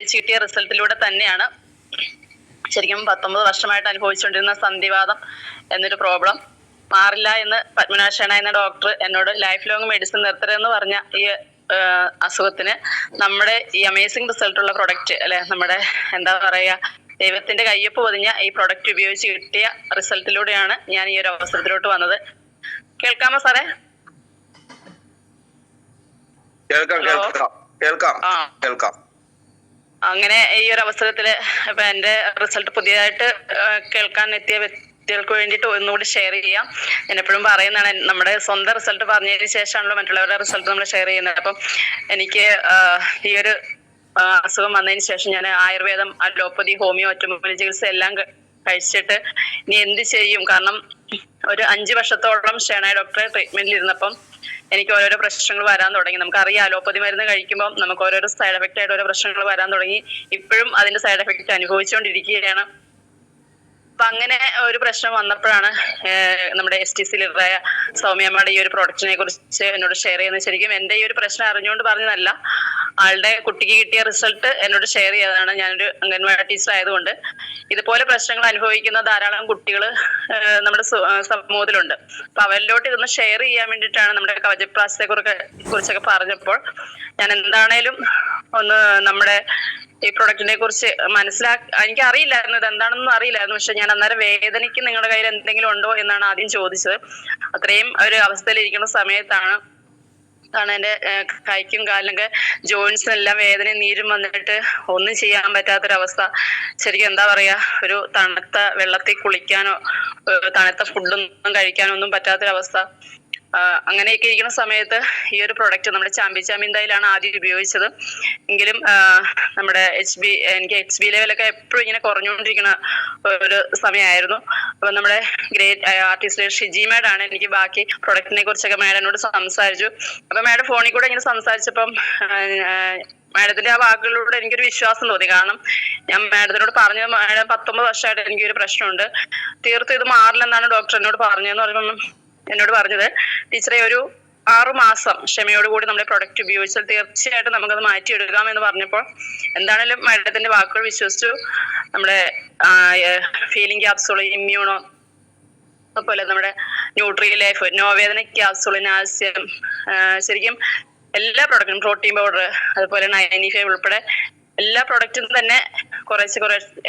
ഉപയോഗിച്ച് കിട്ടിയ റിസൾട്ടിലൂടെ തന്നെയാണ് ശരിക്കും 19 വർഷമായിട്ട് അനുഭവിച്ചുകൊണ്ടിരുന്ന സന്ധിവാതം എന്നൊരു പ്രോബ്ലം മാറില്ല എന്ന് പത്മനാഭ ഷേണ എന്ന ഡോക്ടർ എന്നോട് ലൈഫ് ലോങ് മെഡിസിൻ നിർത്തരുതെന്ന് പറഞ്ഞ ഈ അസുഖത്തിന് നമ്മുടെ ഈ അമേസിംഗ് റിസൾട്ടുള്ള പ്രൊഡക്റ്റ് അല്ലെ, നമ്മുടെ എന്താ പറയാ, ദൈവത്തിന്റെ കയ്യൊപ്പ് പൊതിഞ്ഞ ഈ പ്രൊഡക്റ്റ് ഉപയോഗിച്ച് കിട്ടിയ റിസൾട്ടിലൂടെയാണ് ഞാൻ ഈ ഒരു അവസരത്തിലോട്ട് വന്നത്. കേൾക്കാമോ സാറേ? കേൾക്കാം. അങ്ങനെ ഈ ഒരു അവസരത്തില് ഇപ്പൊ എന്റെ റിസൾട്ട് പുതിയതായിട്ട് കേൾക്കാൻ എത്തിയ വ്യക്തികൾക്ക് വേണ്ടിയിട്ട് ഒന്നുകൂടി ഷെയർ ചെയ്യാം. ഞാൻ എപ്പോഴും പറയുന്നതാണ്, നമ്മുടെ സ്വന്തം റിസൾട്ട് പറഞ്ഞതിന് ശേഷമാണല്ലോ മറ്റുള്ളവരുടെ റിസൾട്ട് നമ്മൾ ഷെയർ ചെയ്യുന്നത്. അപ്പം എനിക്ക് ഈ ഒരു അസുഖം വന്നതിന് ശേഷം ഞാൻ ആയുർവേദം, അലോപ്പതി, ഹോമിയോ, ഒറ്റമൂലി ചികിത്സ എല്ലാം കഴിച്ചിട്ട് ഇനി എന്ത് ചെയ്യും, കാരണം ഒരു 5 വർഷത്തോളം ഷേണ ഡോക്ടറെ ട്രീറ്റ്മെന്റിൽ ഇരുന്നപ്പം എനിക്ക് ഓരോരോ പ്രശ്നങ്ങൾ വരാൻ തുടങ്ങി. നമുക്കറിയാം അലോപ്പതി മരുന്ന് കഴിക്കുമ്പോൾ നമുക്ക് ഓരോരോ സൈഡ് എഫക്റ്റ് ആയിട്ട് ഓരോ പ്രശ്നങ്ങൾ വരാൻ തുടങ്ങി. ഇപ്പോഴും അതിന്റെ സൈഡ് എഫക്റ്റ് അനുഭവിച്ചുകൊണ്ടിരിക്കുകയാണ്. അപ്പൊ അങ്ങനെ ഒരു പ്രശ്നം വന്നപ്പോഴാണ് നമ്മുടെ STC ലീഡറായ സൗമ്യമ്മയുടെ ഈ ഒരു പ്രൊഡക്റ്റിനെ കുറിച്ച് എന്നോട് ഷെയർ ചെയ്യുന്നത്. ശരിക്കും എന്റെ ഈ ഒരു പ്രശ്നം അറിഞ്ഞുകൊണ്ട് പറഞ്ഞതല്ല, ആളുടെ കുട്ടിക്ക് കിട്ടിയ റിസൾട്ട് എന്നോട് ഷെയർ ചെയ്തതാണ്. ഞാനൊരു അംഗൻവാടി ടീച്ചർ ആയതുകൊണ്ട് ഇതുപോലെ പ്രശ്നങ്ങൾ അനുഭവിക്കുന്ന ധാരാളം കുട്ടികൾ നമ്മുടെ സമൂഹത്തിലുണ്ട്. അപ്പൊ അവരിലോട്ട് ഇതൊന്ന് ഷെയർ ചെയ്യാൻ വേണ്ടിയിട്ടാണ് നമ്മുടെ കവചപ്രാശത്തെ കുറിച്ചൊക്കെ പറഞ്ഞപ്പോൾ ഞാൻ എന്താണേലും ഒന്ന് നമ്മുടെ ഈ പ്രൊഡക്റ്റിനെ കുറിച്ച് എനിക്ക് അറിയില്ലായിരുന്നു, ഇത് എന്താണെന്നും അറിയില്ലായിരുന്നു. പക്ഷെ ഞാൻ അന്നേരം വേദനയ്ക്ക് നിങ്ങളുടെ കയ്യിൽ എന്തെങ്കിലും ഉണ്ടോ എന്നാണ് ആദ്യം ചോദിച്ചത്. അത്രയും ഒരു അവസ്ഥയിൽ ഇരിക്കുന്ന സമയത്താണ് എന്റെ കൈക്കും കാലിനൊക്കെ ജോയിന്റ്സിനെല്ലാം വേദനയും നീരും വന്നിട്ട് ഒന്നും ചെയ്യാൻ പറ്റാത്തൊരവസ്ഥ. ശരിക്കും എന്താ പറയാ, ഒരു തണുത്ത വെള്ളത്തിൽ കുളിക്കാനോ തണുത്ത ഫുഡൊന്നും കഴിക്കാനോ ഒന്നും പറ്റാത്തൊരവസ്ഥ. അങ്ങനെയൊക്കെ ഇരിക്കുന്ന സമയത്ത് ഈ ഒരു പ്രൊഡക്റ്റ് നമ്മുടെ ചാമ്പിന്തായിലാണ് ആദ്യം ഉപയോഗിച്ചത്. എങ്കിലും നമ്മുടെ എനിക്ക് HB ലെവലൊക്കെ എപ്പോഴും ഇങ്ങനെ കുറഞ്ഞുകൊണ്ടിരിക്കുന്ന ഒരു സമയമായിരുന്നു. അപ്പൊ നമ്മുടെ ഗ്രേറ്റ് ആർട്ടിസ്റ്റ് ഷിജി മാഡാണ് എനിക്ക് ബാക്കി പ്രൊഡക്റ്റിനെ കുറിച്ചൊക്കെ മാഡത്തിനോട് സംസാരിച്ചു. അപ്പൊ മാഡം ഫോണിൽ കൂടെ ഇങ്ങനെ സംസാരിച്ചപ്പം മാഡത്തിന്റെ ആ വാക്കുകളിലൂടെ എനിക്കൊരു വിശ്വാസം തോന്നി. കാരണം ഞാൻ മാഡത്തിനോട് പറഞ്ഞത്, മാഡം 19 വർഷമായിട്ട് എനിക്കൊരു പ്രശ്നമുണ്ട്, തീർത്തും ഇത് മാറില്ലെന്നാണ് ഡോക്ടർ എന്നോട് പറഞ്ഞതെന്ന് പറയുമ്പോൾ എന്നോട് പറഞ്ഞത്, ടീച്ചറെ ഒരു 6 മാസം ക്ഷമയോടുകൂടി നമ്മുടെ പ്രൊഡക്റ്റ് ഉപയോഗിച്ചാൽ തീർച്ചയായിട്ടും നമുക്കത് മാറ്റിയെടുക്കാം എന്ന് പറഞ്ഞപ്പോൾ എന്താണേലും മാഡത്തിന്റെ വാക്കുകൾ വിശ്വസിച്ചു. നമ്മുടെ ഫീലിംഗ് ക്യാപ്സൂൾ, ഇമ്മ്യൂണോ, അതുപോലെ നമ്മുടെ ന്യൂട്രി ലൈഫ്, നോവേദന ക്യാപ്സൂൾ, നാൽസ്യം, ശരിക്കും എല്ലാ പ്രൊഡക്റ്റും, പ്രോട്ടീൻ പൗഡർ, അതുപോലെ 95 ഉൾപ്പെടെ എല്ലാ പ്രൊഡക്റ്റും തന്നെ കുറേശ്ശെ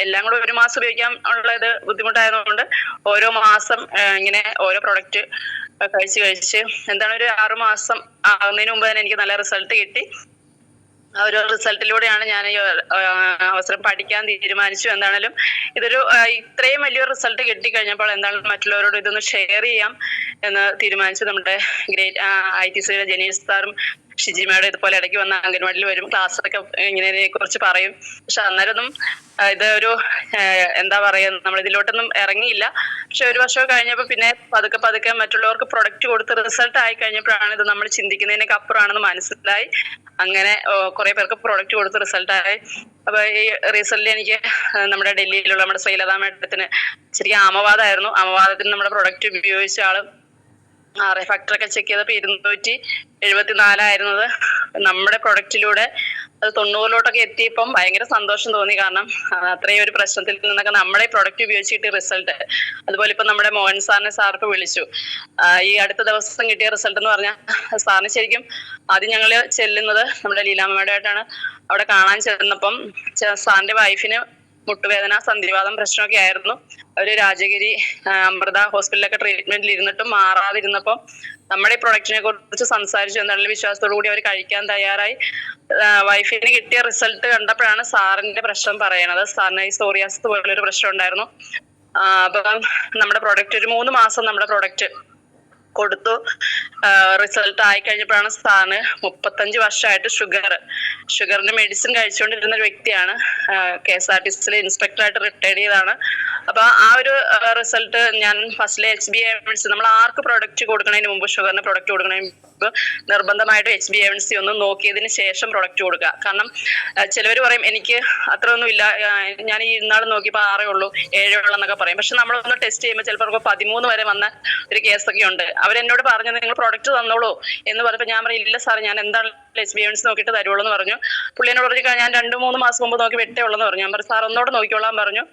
എല്ലാം കൂടെ 1 മാസം ഉപയോഗിക്കാൻ ഉള്ളത് ബുദ്ധിമുട്ടായതുകൊണ്ട് ഓരോ മാസം ഇങ്ങനെ ഓരോ പ്രൊഡക്റ്റ് കഴിച്ച് എന്താണ് ഒരു 6 മാസം ആകുന്നതിന് മുമ്പ് തന്നെ എനിക്ക് നല്ല റിസൾട്ട് കിട്ടി. ആ ഒരു റിസൾട്ടിലൂടെയാണ് ഞാൻ ഈ അവസരം പഠിക്കാൻ തീരുമാനിച്ചു. എന്താണേലും ഇതൊരു ഇത്രയും വലിയൊരു റിസൾട്ട് കിട്ടിക്കഴിഞ്ഞപ്പോൾ എന്താണെങ്കിലും മറ്റുള്ളവരോട് ഇതൊന്ന് ഷെയർ ചെയ്യാം എന്ന് തീരുമാനിച്ചു. നമ്മുടെ ഗ്രേറ്റ് ITC ജനീഷ് സാറും ഷിജി മാഡം ഇതുപോലെ ഇടയ്ക്ക് വന്ന അംഗൻവാടിയിൽ വരും, ക്ലാസ്സൊക്കെ ഇങ്ങനെ കുറിച്ച് പറയും. പക്ഷെ അന്നേരമൊന്നും ഇതൊരു എന്താ പറയാ, നമ്മൾ ഇതിലോട്ടൊന്നും ഇറങ്ങിയില്ല. പക്ഷെ 1 വർഷം കഴിഞ്ഞപ്പോൾ പിന്നെ പതുക്കെ മറ്റുള്ളവർക്ക് പ്രൊഡക്റ്റ് കൊടുത്ത് റിസൾട്ട് ആയി കഴിഞ്ഞപ്പോഴാണ് ഇത് നമ്മൾ ചിന്തിക്കുന്നതിനൊക്കെ അപ്പുറമാണെന്ന് മനസ്സിലായി. അങ്ങനെ കുറെ പേർക്ക് പ്രൊഡക്റ്റ് കൊടുത്ത് റിസൾട്ട് ആയി. അപ്പൊ ഈ റീസെന്റ് എനിക്ക് നമ്മുടെ ഡൽഹിയിലുള്ള നമ്മുടെ ശ്രീലതാ മാഡത്തിന് ശരിക്കും ആമവാദമായിരുന്നു. ആമവാദത്തിന് നമ്മുടെ പ്രൊഡക്റ്റ് ഉപയോഗിച്ച ആള് ഫാക്ടറൊക്കെ ചെക്ക് ചെയ്തപ്പോൾ 274 ആയിരുന്നത്. നമ്മുടെ പ്രൊഡക്റ്റിലൂടെ അത് 90-ലോട്ടൊക്കെ എത്തിയപ്പം ഭയങ്കര സന്തോഷം തോന്നി. കാരണം അത്രയും ഒരു പ്രശ്നത്തിൽ നിന്നൊക്കെ നമ്മുടെ പ്രൊഡക്റ്റ് ഉപയോഗിച്ച് കിട്ടിയ റിസൾട്ട്. അതുപോലെ ഇപ്പൊ നമ്മുടെ മോഹൻ സാറിനെ വിളിച്ചു. ഈ അടുത്ത ദിവസം കിട്ടിയ റിസൾട്ട് എന്ന് പറഞ്ഞാൽ സാറിന് ശരിക്കും ആദ്യം ഞങ്ങള് ചെല്ലുന്നത് നമ്മുടെ ലീലാമ്മയുടെയായിട്ടാണ്. അവിടെ കാണാൻ ചെന്നപ്പം സാറിന്റെ വൈഫിന് മുട്ടുവേദന, സന്ധിവാതം പ്രശ്നമൊക്കെ ആയിരുന്നു. അവര് രാജഗിരി അമൃത ഹോസ്പിറ്റലിലൊക്കെ ട്രീറ്റ്മെന്റിൽ ഇരുന്നിട്ടും മാറാതിരുന്നപ്പം നമ്മുടെ ഈ പ്രൊഡക്റ്റിനെ കുറിച്ച് സംസാരിച്ചു. എന്താണെങ്കിലും വിശ്വാസത്തോടു കൂടി അവർ കഴിക്കാൻ തയ്യാറായി. വൈഫിന് കിട്ടിയ റിസൾട്ട് കണ്ടപ്പോഴാണ് സാറിന്റെ പ്രശ്നം പറയണത്. സാറിന് ഈ സോറിയാസിസ് പോലുള്ളൊരു പ്രശ്നം ഉണ്ടായിരുന്നു. അപ്പം നമ്മുടെ പ്രൊഡക്റ്റ് ഒരു 3 മാസം നമ്മുടെ പ്രൊഡക്റ്റ് കൊടുത്തു. റിസൾട്ട് ആയി കഴിഞ്ഞപ്പോഴാണ് സാറിന് 35 വർഷമായിട്ട് ഷുഗറിന്റെ മെഡിസിൻ കഴിച്ചുകൊണ്ടിരുന്ന ഒരു വ്യക്തിയാണ്. KSRTC ഇൻസ്പെക്ടറായിട്ട് റിട്ടയർഡ് ചെയ്താണ്. അപ്പൊ ആ ഒരു റിസൾട്ട് ഞാൻ ഫസ്റ്റിലെ HbA1c നമ്മൾ ആർക്ക് പ്രൊഡക്റ്റ് കൊടുക്കുന്നതിന് മുമ്പ്, ഷുഗറിന് പ്രൊഡക്റ്റ് കൊടുക്കുന്നതിന് മുമ്പ് നിർബന്ധമായിട്ട് HbA1c ഒന്ന് നോക്കിയതിന് ശേഷം പ്രൊഡക്റ്റ് കൊടുക്കുക. കാരണം ചിലവർ പറയും എനിക്ക് അത്രയൊന്നും ഇല്ല, ഞാൻ ഈ ഇന്നാൾ നോക്കിയപ്പോൾ 6 ഉള്ളൂ 7 ഉള്ളൂ എന്നൊക്കെ പറയും. പക്ഷെ നമ്മളൊന്ന് ടെസ്റ്റ് ചെയ്യുമ്പോൾ ചിലപ്പോൾ 13 വരെ വന്ന ഒരു കേസൊക്കെ ഉണ്ട്. അവരെന്നോട് പറഞ്ഞത് നിങ്ങൾ പ്രൊഡക്റ്റ് തന്നോളൂ എന്ന് പറഞ്ഞപ്പോൾ ഞാൻ പറയും ഇല്ല സാർ, ഞാൻ എന്താണ് HbA1c നോക്കിയിട്ട് തരുള്ളൂ എന്ന് പറഞ്ഞു. പുള്ളിനോട് പറഞ്ഞു ഞാൻ 2-3 മാസം മുമ്പ് നോക്കി വെട്ടേ ഉള്ളൂ എന്ന് പറഞ്ഞു. ഞാൻ പറഞ്ഞു സാർ ഒന്നോട് നോക്കിക്കോളാൻ പറഞ്ഞു.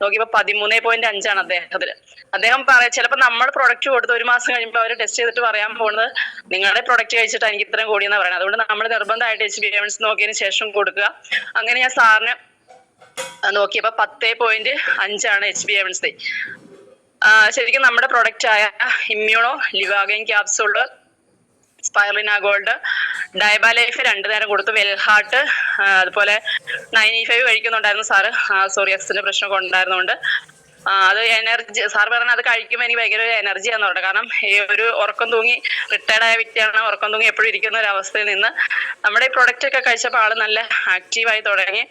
നോക്കിയപ്പോൾ 13.5 അദ്ദേഹത്തിന്. അദ്ദേഹം ചിലപ്പോൾ നമ്മൾ പ്രൊഡക്റ്റ് കൊടുത്ത് 1 മാസം കഴിയുമ്പോൾ അവർ ടെസ്റ്റ് ചെയ്തിട്ട് പറയാൻ പോകുന്നത് നിങ്ങളുടെ പ്രൊഡക്റ്റ് കഴിച്ചിട്ട് എനിക്ക് ഇത്രയും കൂടിയെന്ന് പറയുന്നത്. അതുകൊണ്ട് നമ്മൾ നിർബന്ധമായിട്ട് HbA1c നോക്കിയതിന് ശേഷം കൊടുക്കുക. അങ്ങനെ ഞാൻ സാറിന് നോക്കിയപ്പോൾ 10.5 HbA1c. ശരിക്കും നമ്മുടെ പ്രൊഡക്റ്റ് ആയ ഇമ്മ്യൂണോ ലിവാഗൈൻ ക്യാപ്സൂള്, സ്പൈറുലിന ഗോൾഡ്, ഡയബാലൈഫ് 2 നേരം കൊടുത്തു, വെൽഹാർട്ട്, അതുപോലെ 95 കഴിക്കുന്നുണ്ടായിരുന്നു സാറ്. സോറിയാസിന്റെ പ്രശ്നമൊക്കെ ഉണ്ടായിരുന്നുകൊണ്ട് അത് എനർജി സാർ പറഞ്ഞാൽ അത് കഴിക്കുമ്പോൾ എനിക്ക് ഭയങ്കര ഒരു എനർജിയാന്ന് പറഞ്ഞു. കാരണം ഈ ഒരു ഉറക്കം തൂങ്ങി റിട്ടയർഡ് ആയ വ്യക്തിയാണ്, ഉറക്കം തൂങ്ങി എപ്പോഴും ഇരിക്കുന്ന ഒരു അവസ്ഥയിൽ നിന്ന് നമ്മുടെ ഈ പ്രൊഡക്റ്റ് ഒക്കെ കഴിച്ചപ്പോൾ ആള് നല്ല ആക്റ്റീവായി തുടങ്ങി.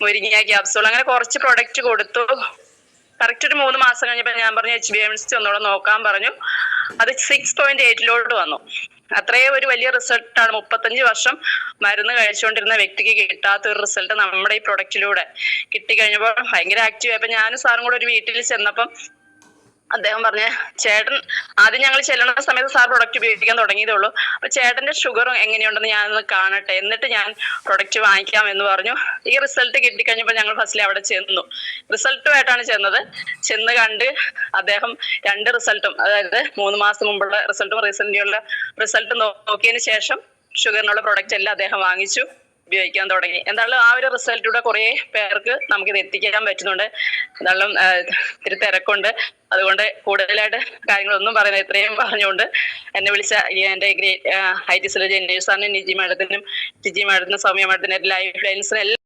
മുരിങ്ങ ക്യാപ്സൂൾ അങ്ങനെ കുറച്ച് പ്രൊഡക്റ്റ് കൊടുത്തു. കറക്റ്റ് ഒരു 3 മാസം കഴിഞ്ഞപ്പോൾ ഞാൻ പറഞ്ഞു HbA1c ഒന്നുകൂടെ നോക്കാൻ പറഞ്ഞു. അത് 6.8 വന്നു. അത്രയും ഒരു വലിയ റിസൾട്ടാണ്. 35 വർഷം മരുന്ന് കഴിച്ചുകൊണ്ടിരുന്ന വ്യക്തിക്ക് കിട്ടാത്ത ഒരു റിസൾട്ട് നമ്മുടെ ഈ പ്രൊഡക്റ്റിലൂടെ കിട്ടിക്കഴിഞ്ഞപ്പോൾ ഭയങ്കര ആക്റ്റീവ്. അപ്പൊ ഞാനും സാറും കൂടെ ഒരു വീട്ടിൽ ചെന്നപ്പം അദ്ദേഹം പറഞ്ഞ ചേട്ടൻ ആദ്യം ഞങ്ങൾ ചെല്ലുന്ന സമയത്ത് സാർ പ്രൊഡക്റ്റ് ഉപയോഗിക്കാൻ തുടങ്ങിയതേ ഉള്ളൂ. അപ്പൊ ചേട്ടന്റെ ഷുഗർ എങ്ങനെയുണ്ടെന്ന് ഞാനൊന്ന് കാണട്ടെ, എന്നിട്ട് ഞാൻ പ്രൊഡക്റ്റ് വാങ്ങിക്കാം എന്ന് പറഞ്ഞു. ഈ റിസൾട്ട് കിട്ടിക്കഴിഞ്ഞപ്പോൾ ഞങ്ങൾ ഫസ്റ്റിൽ അവിടെ ചെന്നു, റിസൾട്ടുമായിട്ടാണ് ചെന്നത്. ചെന്ന് കണ്ട് അദ്ദേഹം 2 റിസൾട്ടും, അതായത് 3 മാസം മുമ്പുള്ള റിസൾട്ടും റീസെന്റിലുള്ള റിസൾട്ടും നോക്കിയതിന് ശേഷം ഷുഗറിനുള്ള പ്രൊഡക്റ്റ് എല്ലാം അദ്ദേഹം വാങ്ങിച്ചു, ഉപയോഗിക്കാൻ തുടങ്ങി. എന്തായാലും ആ ഒരു റിസൾട്ടിലൂടെ കുറെ പേർക്ക് നമുക്കിത് എത്തിക്കാൻ പറ്റുന്നുണ്ട്. എന്തായാലും ഇത്തിരി തിരക്കുണ്ട്, അതുകൊണ്ട് കൂടുതലായിട്ട് കാര്യങ്ങളൊന്നും പറയുന്നത് ഇത്രയും പറഞ്ഞുകൊണ്ട് എന്നെ വിളിച്ച എൻ്റെ IT സെല്ലിലെ ജെന്നീഷ് സാറിനും നിജി മാഡത്തിനും സൗമ്യ മാഡത്തിനും ലൈഫ് ലൈൻസിനും